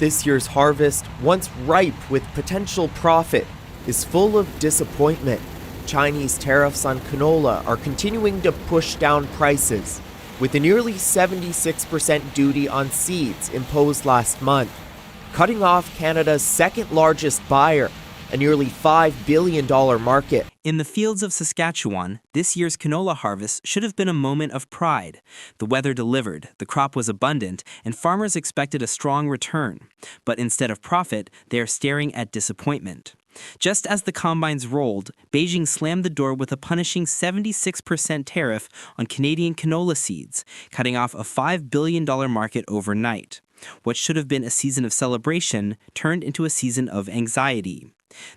This year's harvest, once ripe with potential profit, is full of disappointment. Chinese tariffs on canola are continuing to push down prices, with a nearly 76% duty on seeds imposed last month, cutting off Canada's second largest buyer, a nearly $5 billion market. In the fields of Saskatchewan, this year's canola harvest should have been a moment of pride. The weather delivered, the crop was abundant, and farmers expected a strong return. But instead of profit, they are staring at disappointment. Just as the combines rolled, Beijing slammed the door with a punishing 76% tariff on Canadian canola seeds, cutting off a $5 billion market overnight. What should have been a season of celebration turned into a season of anxiety.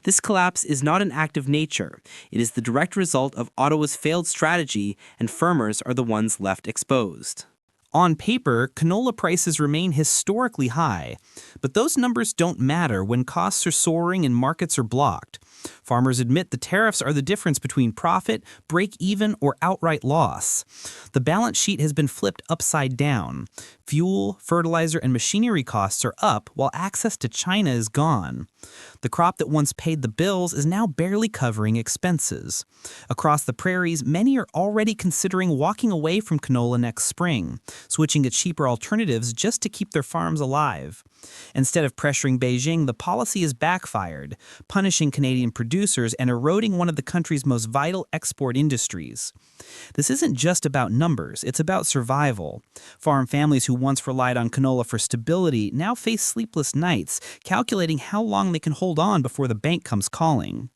This collapse is not an act of nature. It is the direct result of Ottawa's failed strategy, and farmers are the ones left exposed. On paper, canola prices remain historically high, but those numbers don't matter when costs are soaring and markets are blocked. Farmers admit the tariffs are the difference between profit, break-even, or outright loss. The balance sheet has been flipped upside down. Fuel, fertilizer, and machinery costs are up while access to China is gone. The crop that once paid the bills is now barely covering expenses. Across the prairies, many are already considering walking away from canola next spring, switching to cheaper alternatives just to keep their farms alive. Instead of pressuring Beijing, the policy has backfired, punishing Canadian producers and eroding one of the country's most vital export industries. This isn't just about numbers, it's about survival. Farm families who once relied on canola for stability now face sleepless nights, calculating how long they can hold on before the bank comes calling.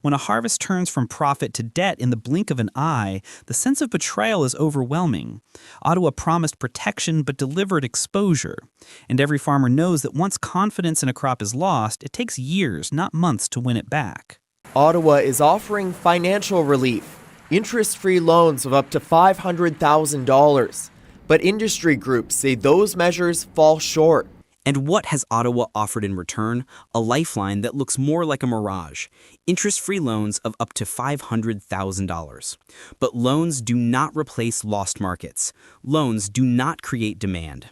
When a harvest turns from profit to debt in the blink of an eye, the sense of betrayal is overwhelming. Ottawa promised protection but delivered exposure. And every farmer knows that once confidence in a crop is lost, it takes years, not months, to win it back. Ottawa is offering financial relief, interest-free loans of up to $500,000. But industry groups say those measures fall short. And what has Ottawa offered in return? A lifeline that looks more like a mirage. Interest-free loans of up to $500,000. But loans do not replace lost markets. Loans do not create demand.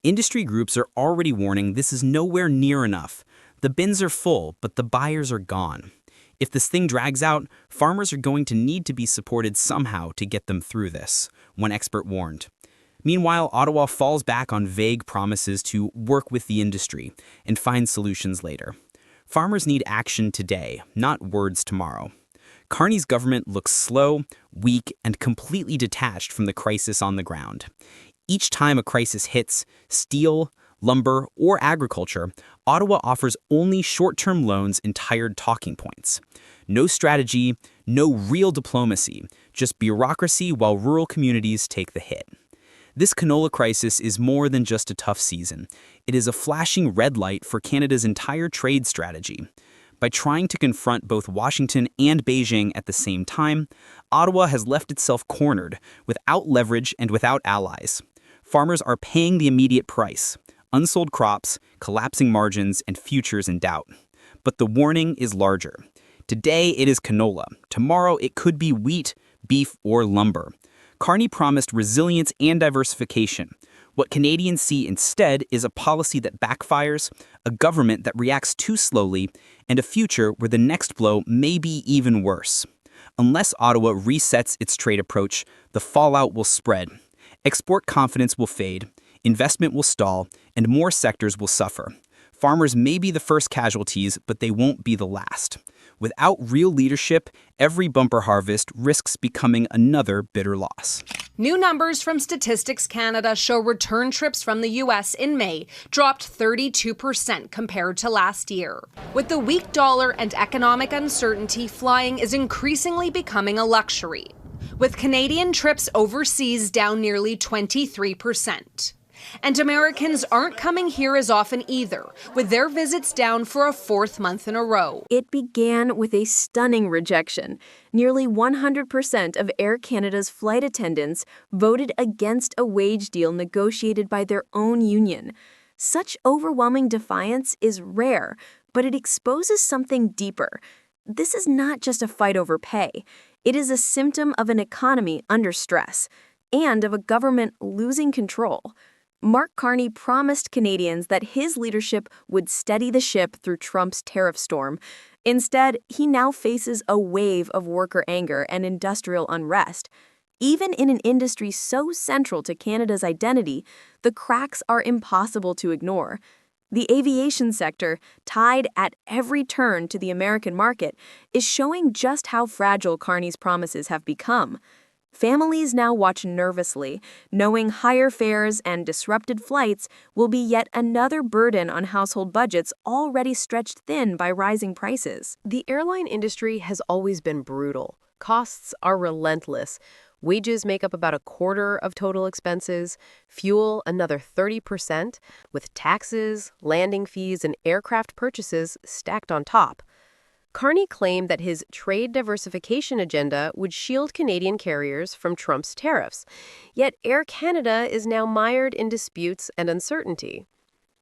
Industry groups are already warning this is nowhere near enough. The bins are full, but the buyers are gone. If this thing drags out, farmers are going to need to be supported somehow to get them through this, one expert warned. Meanwhile, Ottawa falls back on vague promises to work with the industry and find solutions later. Farmers need action today, not words tomorrow. Carney's government looks slow, weak, and completely detached from the crisis on the ground. Each time a crisis hits, steel, lumber, or agriculture, Ottawa offers only short-term loans and tired talking points. No strategy, no real diplomacy, just bureaucracy while rural communities take the hit. This canola crisis is more than just a tough season. It is a flashing red light for Canada's entire trade strategy. By trying to confront both Washington and Beijing at the same time, Ottawa has left itself cornered, without leverage and without allies. Farmers are paying the immediate price: unsold crops, collapsing margins, and futures in doubt. But the warning is larger. Today it is canola. Tomorrow it could be wheat, beef, or lumber. Carney promised resilience and diversification. What Canadians see instead is a policy that backfires, a government that reacts too slowly, and a future where the next blow may be even worse. Unless Ottawa resets its trade approach, the fallout will spread. Export confidence will fade, investment will stall, and more sectors will suffer. Farmers may be the first casualties, but they won't be the last. Without real leadership, every bumper harvest risks becoming another bitter loss. New numbers from Statistics Canada show return trips from the U.S. in May dropped 32% compared to last year. With the weak dollar and economic uncertainty, flying is increasingly becoming a luxury, with Canadian trips overseas down nearly 23%. And Americans aren't coming here as often either, with their visits down for a fourth month in a row. It began with a stunning rejection. Nearly 100% of Air Canada's flight attendants voted against a wage deal negotiated by their own union. Such overwhelming defiance is rare, but it exposes something deeper. This is not just a fight over pay. It is a symptom of an economy under stress and of a government losing control. Mark Carney promised Canadians that his leadership would steady the ship through Trump's tariff storm. Instead, he now faces a wave of worker anger and industrial unrest. Even in an industry so central to Canada's identity, the cracks are impossible to ignore. The aviation sector, tied at every turn to the American market, is showing just how fragile Carney's promises have become. Families now watch nervously, knowing higher fares and disrupted flights will be yet another burden on household budgets already stretched thin by rising prices. The airline industry has always been brutal. Costs are relentless. Wages make up about a quarter of total expenses, fuel another 30%, with taxes, landing fees, and aircraft purchases stacked on top. Carney claimed that his trade diversification agenda would shield Canadian carriers from Trump's tariffs, yet Air Canada is now mired in disputes and uncertainty.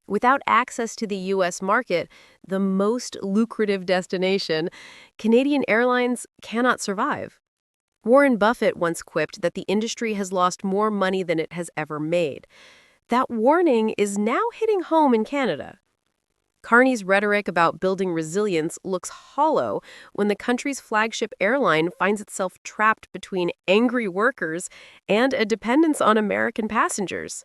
Without access to the U.S. market, the most lucrative destination, Canadian airlines cannot survive. Warren Buffett once quipped that the industry has lost more money than it has ever made. That warning is now hitting home in Canada. Carney's rhetoric about building resilience looks hollow when the country's flagship airline finds itself trapped between angry workers and a dependence on American passengers.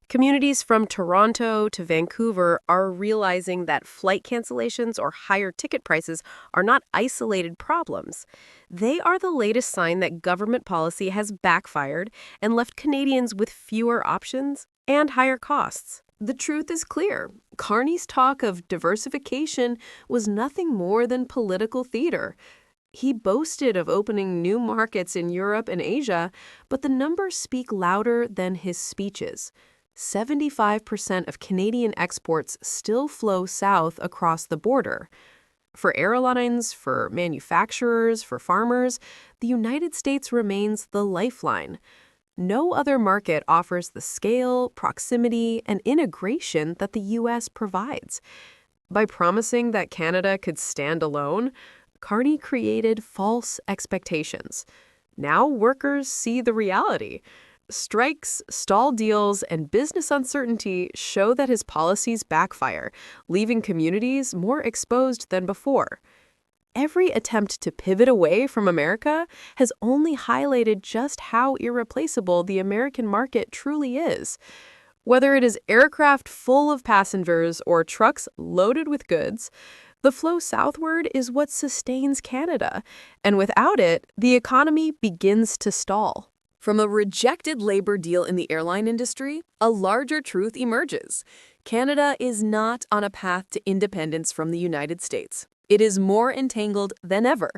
Communities from Toronto to Vancouver are realizing that flight cancellations or higher ticket prices are not isolated problems. They are the latest sign that government policy has backfired and left Canadians with fewer options and higher costs. The truth is clear. Carney's talk of diversification was nothing more than political theater. He boasted of opening new markets in Europe and Asia, but the numbers speak louder than his speeches. 75% of Canadian exports still flow south across the border. For airlines, for manufacturers, for farmers, the United States remains the lifeline. No other market offers the scale, proximity, and integration that the U.S. provides. By promising that Canada could stand alone, Carney created false expectations. Now workers see the reality. Strikes, stalled deals, and business uncertainty show that his policies backfire, leaving communities more exposed than before. Every attempt to pivot away from America has only highlighted just how irreplaceable the American market truly is. Whether it is aircraft full of passengers or trucks loaded with goods, the flow southward is what sustains Canada, and without it, the economy begins to stall. From a rejected labor deal in the airline industry, a larger truth emerges. Canada is not on a path to independence from the United States. It is more entangled than ever.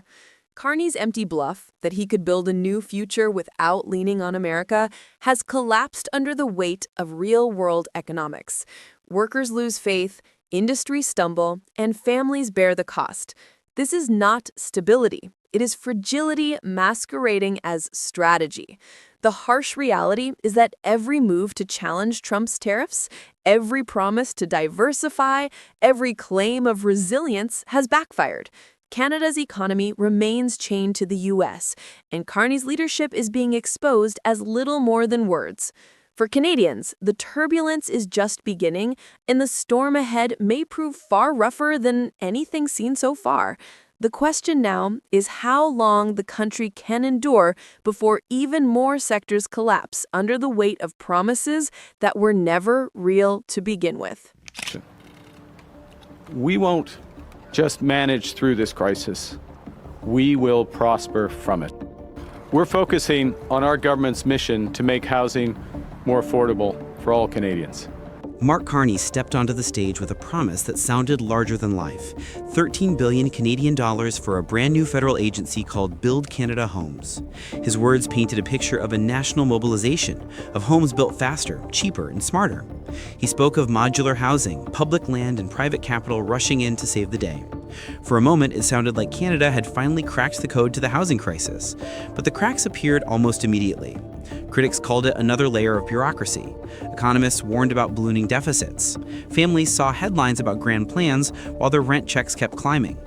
Carney's empty bluff that he could build a new future without leaning on America has collapsed under the weight of real-world economics. Workers lose faith, industries stumble, and families bear the cost. This is not stability. It is fragility masquerading as strategy. The harsh reality is that every move to challenge Trump's tariffs, every promise to diversify, every claim of resilience has backfired. Canada's economy remains chained to the U.S., and Carney's leadership is being exposed as little more than words. For Canadians, the turbulence is just beginning, and the storm ahead may prove far rougher than anything seen so far. The question now is how long the country can endure before even more sectors collapse under the weight of promises that were never real to begin with. We won't just manage through this crisis. We will prosper from it. We're focusing on our government's mission to make housing more affordable for all Canadians. Mark Carney stepped onto the stage with a promise that sounded larger than life. 13 billion Canadian dollars for a brand new federal agency called Build Canada Homes. His words painted a picture of a national mobilization, of homes built faster, cheaper, and smarter. He spoke of modular housing, public land, and private capital rushing in to save the day. For a moment, it sounded like Canada had finally cracked the code to the housing crisis, but the cracks appeared almost immediately. Critics called it another layer of bureaucracy. Economists warned about ballooning deficits. Families saw headlines about grand plans while their rent checks kept climbing.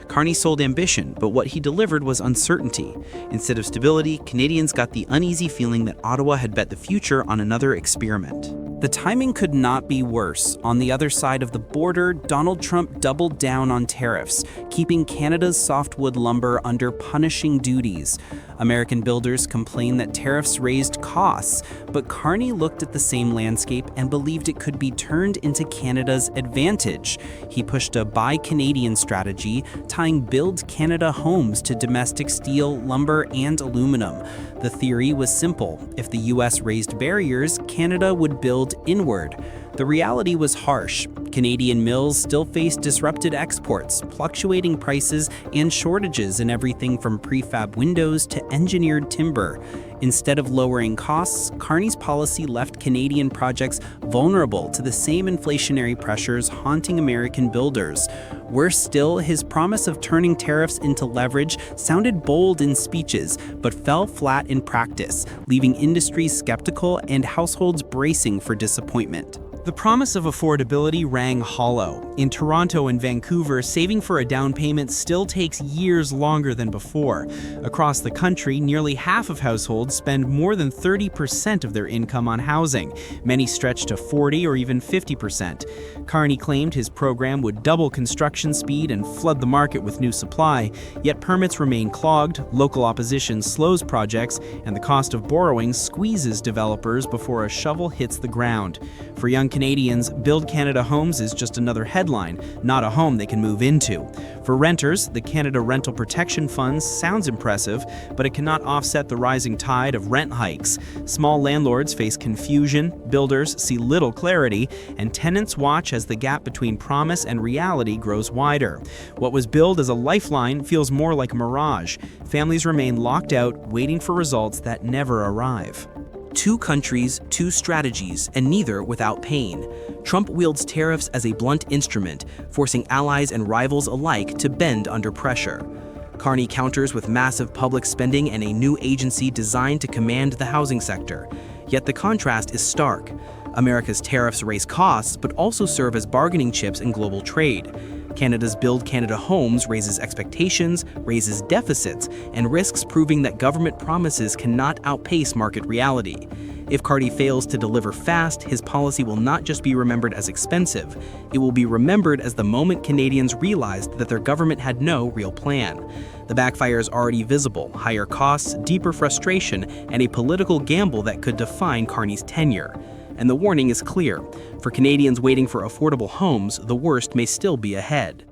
Carney sold ambition, but what he delivered was uncertainty. Instead of stability, Canadians got the uneasy feeling that Ottawa had bet the future on another experiment. The timing could not be worse. On the other side of the border, Donald Trump doubled down on tariffs, keeping Canada's softwood lumber under punishing duties. American builders complained that tariffs raised costs, but Carney looked at the same landscape and believed it could be turned into Canada's advantage. He pushed a Buy Canadian strategy, tying Build Canada homes to domestic steel, lumber, and aluminum. The theory was simple. If the U.S. raised barriers, Canada would build inward. The reality was harsh. Canadian mills still faced disrupted exports, fluctuating prices, and shortages in everything from prefab windows to engineered timber. Instead of lowering costs, Carney's policy left Canadian projects vulnerable to the same inflationary pressures haunting American builders. Worse still, his promise of turning tariffs into leverage sounded bold in speeches, but fell flat in practice, leaving industries skeptical and households bracing for disappointment. The promise of affordability rang hollow. In Toronto and Vancouver, saving for a down payment still takes years longer than before. Across the country, nearly half of households spend more than 30% of their income on housing. Many stretch to 40 or even 50%. Carney claimed his program would double construction speed and flood the market with new supply, yet permits remain clogged, local opposition slows projects, and the cost of borrowing squeezes developers before a shovel hits the ground. For young Canadians, Build Canada Homes is just another headline, not a home they can move into. For renters, the Canada Rental Protection Fund sounds impressive, but it cannot offset the rising tide of rent hikes. Small landlords face confusion, builders see little clarity, and tenants watch as the gap between promise and reality grows wider. What was billed as a lifeline feels more like a mirage. Families remain locked out, waiting for results that never arrive. Two countries, two strategies, and neither without pain. Trump wields tariffs as a blunt instrument, forcing allies and rivals alike to bend under pressure. Carney counters with massive public spending and a new agency designed to command the housing sector. Yet the contrast is stark. America's tariffs raise costs, but also serve as bargaining chips in global trade. Canada's Build Canada Homes raises expectations, raises deficits, and risks proving that government promises cannot outpace market reality. If Carney fails to deliver fast, his policy will not just be remembered as expensive, it will be remembered as the moment Canadians realized that their government had no real plan. The backfire is already visible: higher costs, deeper frustration, and a political gamble that could define Carney's tenure. And the warning is clear. For Canadians waiting for affordable homes, the worst may still be ahead.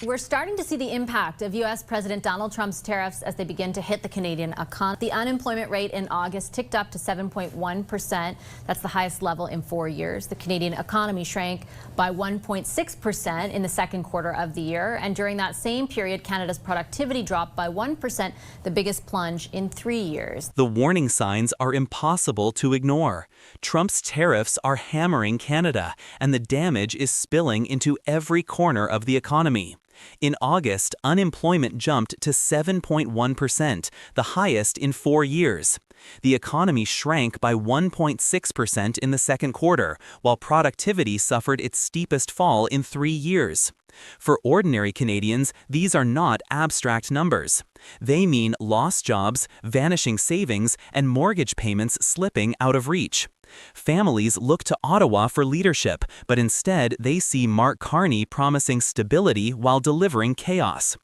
We're starting to see the impact of U.S. President Donald Trump's tariffs as they begin to hit the Canadian economy. The unemployment rate in August ticked up to 7.1%. That's the highest level in 4 years. The Canadian economy shrank by 1.6% in the second quarter of the year. And during that same period, Canada's productivity dropped by 1%, the biggest plunge in 3 years. The warning signs are impossible to ignore. Trump's tariffs are hammering Canada, and the damage is spilling into every corner of the economy. In August, unemployment jumped to 7.1%, the highest in 4 years. The economy shrank by 1.6% in the second quarter, while productivity suffered its steepest fall in 3 years. For ordinary Canadians, these are not abstract numbers. They mean lost jobs, vanishing savings, and mortgage payments slipping out of reach. Families look to Ottawa for leadership, but instead they see Mark Carney promising stability while delivering chaos.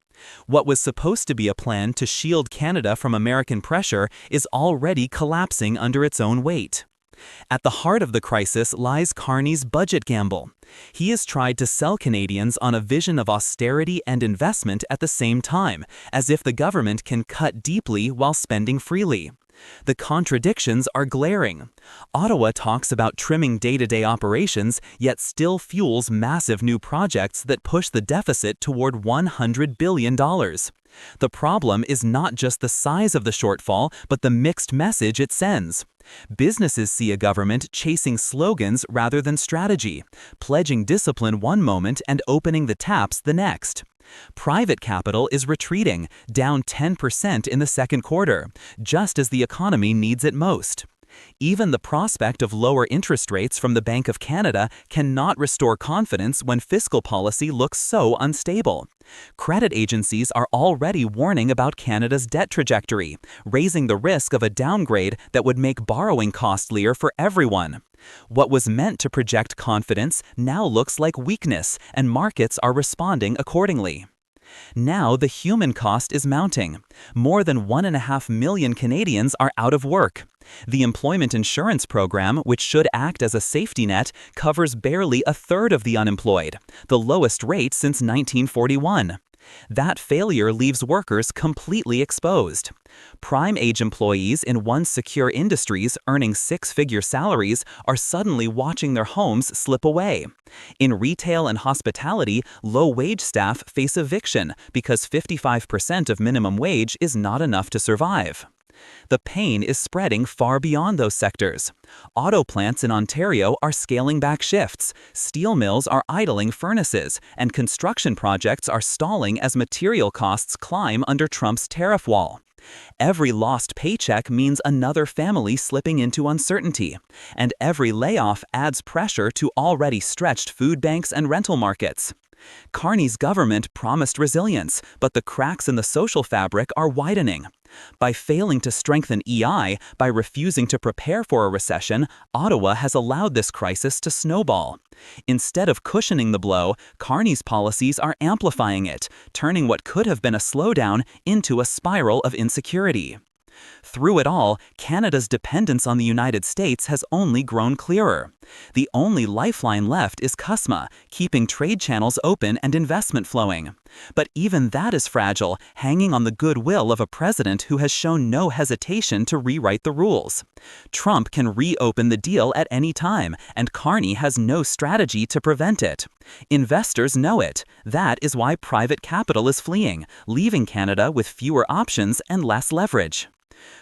What was supposed to be a plan to shield Canada from American pressure is already collapsing under its own weight. At the heart of the crisis lies Carney's budget gamble. He has tried to sell Canadians on a vision of austerity and investment at the same time, as if the government can cut deeply while spending freely. The contradictions are glaring. Ottawa talks about trimming day-to-day operations, yet still fuels massive new projects that push the deficit toward $100 billion. The problem is not just the size of the shortfall, but the mixed message it sends. Businesses see a government chasing slogans rather than strategy, pledging discipline one moment and opening the taps the next. Private capital is retreating, down 10% in the second quarter, just as the economy needs it most. Even the prospect of lower interest rates from the Bank of Canada cannot restore confidence when fiscal policy looks so unstable. Credit agencies are already warning about Canada's debt trajectory, raising the risk of a downgrade that would make borrowing costlier for everyone. What was meant to project confidence now looks like weakness, and markets are responding accordingly. Now the human cost is mounting. More than 1.5 million Canadians are out of work. The employment insurance program, which should act as a safety net, covers barely a third of the unemployed, the lowest rate since 1941. That failure leaves workers completely exposed. Prime-age employees in once secure industries earning six-figure salaries are suddenly watching their homes slip away. In retail and hospitality, low-wage staff face eviction because 55% of minimum wage is not enough to survive. The pain is spreading far beyond those sectors. Auto plants in Ontario are scaling back shifts, steel mills are idling furnaces, and construction projects are stalling as material costs climb under Trump's tariff wall. Every lost paycheck means another family slipping into uncertainty, and every layoff adds pressure to already stretched food banks and rental markets. Carney's government promised resilience, but the cracks in the social fabric are widening. By failing to strengthen EI, by refusing to prepare for a recession, Ottawa has allowed this crisis to snowball. Instead of cushioning the blow, Carney's policies are amplifying it, turning what could have been a slowdown into a spiral of insecurity. Through it all, Canada's dependence on the United States has only grown clearer. The only lifeline left is CUSMA, keeping trade channels open and investment flowing. But even that is fragile, hanging on the goodwill of a president who has shown no hesitation to rewrite the rules. Trump can reopen the deal at any time, and Carney has no strategy to prevent it. Investors know it. That is why private capital is fleeing, leaving Canada with fewer options and less leverage.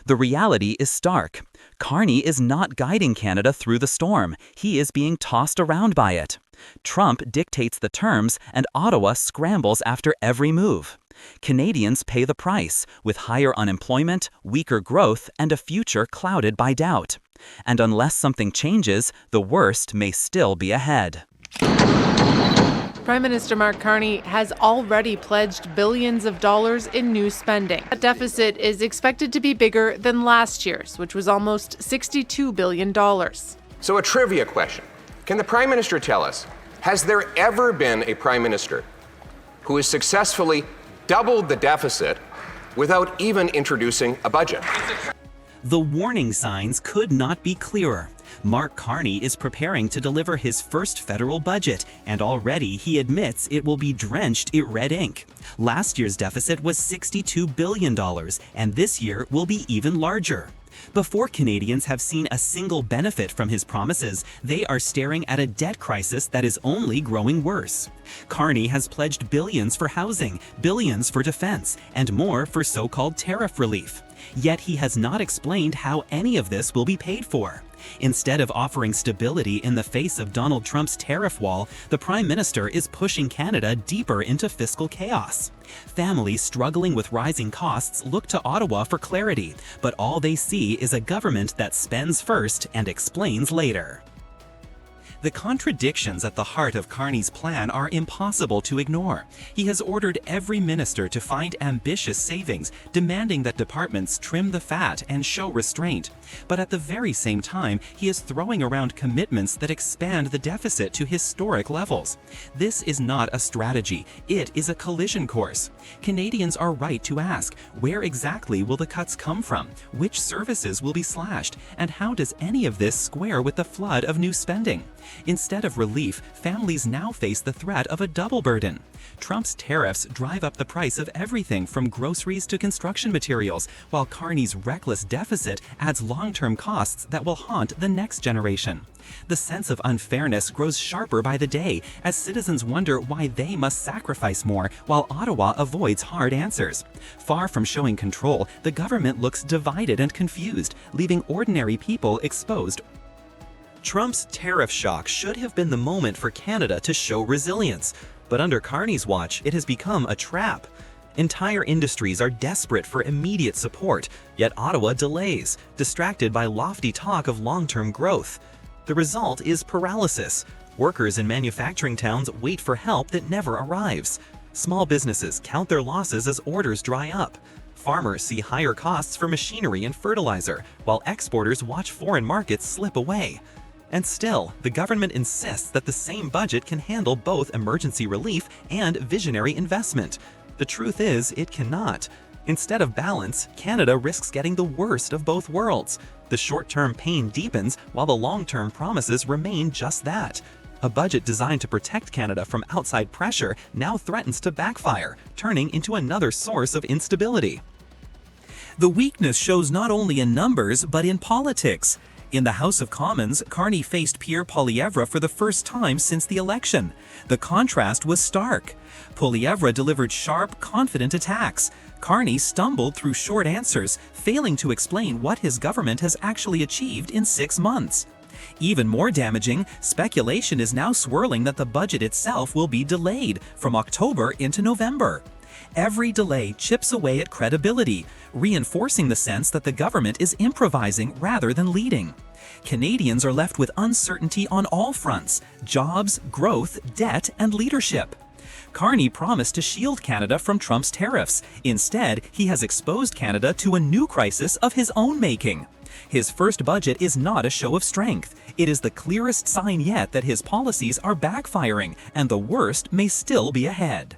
The reality is stark. Carney is not guiding Canada through the storm. He is being tossed around by it. Trump dictates the terms, and Ottawa scrambles after every move. Canadians pay the price, with higher unemployment, weaker growth, and a future clouded by doubt. And unless something changes, the worst may still be ahead. Prime Minister Mark Carney has already pledged billions of dollars in new spending. That deficit is expected to be bigger than last year's, which was almost $62 billion. So a trivia question. Can the Prime Minister tell us, has there ever been a Prime Minister who has successfully doubled the deficit without even introducing a budget? The warning signs could not be clearer. Mark Carney is preparing to deliver his first federal budget, and already he admits it will be drenched in red ink. Last year's deficit was $62 billion, and this year will be even larger. Before Canadians have seen a single benefit from his promises, they are staring at a debt crisis that is only growing worse. Carney has pledged billions for housing, billions for defense, and more for so-called tariff relief. Yet he has not explained how any of this will be paid for. Instead of offering stability in the face of Donald Trump's tariff wall, the Prime Minister is pushing Canada deeper into fiscal chaos. Families struggling with rising costs look to Ottawa for clarity, but all they see is a government that spends first and explains later. The contradictions at the heart of Carney's plan are impossible to ignore. He has ordered every minister to find ambitious savings, demanding that departments trim the fat and show restraint. But at the very same time, he is throwing around commitments that expand the deficit to historic levels. This is not a strategy, it is a collision course. Canadians are right to ask, where exactly will the cuts come from? Which services will be slashed? And how does any of this square with the flood of new spending? Instead of relief, families now face the threat of a double burden. Trump's tariffs drive up the price of everything from groceries to construction materials, while Carney's reckless deficit adds long-term costs that will haunt the next generation. The sense of unfairness grows sharper by the day as citizens wonder why they must sacrifice more while Ottawa avoids hard answers. Far from showing control, the government looks divided and confused, leaving ordinary people exposed. Trump's tariff shock should have been the moment for Canada to show resilience, but under Carney's watch, it has become a trap. Entire industries are desperate for immediate support, yet Ottawa delays, distracted by lofty talk of long-term growth. The result is paralysis. Workers in manufacturing towns wait for help that never arrives. Small businesses count their losses as orders dry up. Farmers see higher costs for machinery and fertilizer, while exporters watch foreign markets slip away. And still, the government insists that the same budget can handle both emergency relief and visionary investment. The truth is, it cannot. Instead of balance, Canada risks getting the worst of both worlds. The short-term pain deepens while the long-term promises remain just that. A budget designed to protect Canada from outside pressure now threatens to backfire, turning into another source of instability. The weakness shows not only in numbers, but in politics. In the House of Commons, Carney faced Pierre Poilievre for the first time since the election. The contrast was stark. Poilievre delivered sharp, confident attacks. Carney stumbled through short answers, failing to explain what his government has actually achieved in 6 months. Even more damaging, speculation is now swirling that the budget itself will be delayed from October into November. Every delay chips away at credibility, reinforcing the sense that the government is improvising rather than leading. Canadians are left with uncertainty on all fronts: jobs, growth, debt, and leadership. Carney promised to shield Canada from Trump's tariffs. Instead, he has exposed Canada to a new crisis of his own making. His first budget is not a show of strength. It is the clearest sign yet that his policies are backfiring, and the worst may still be ahead.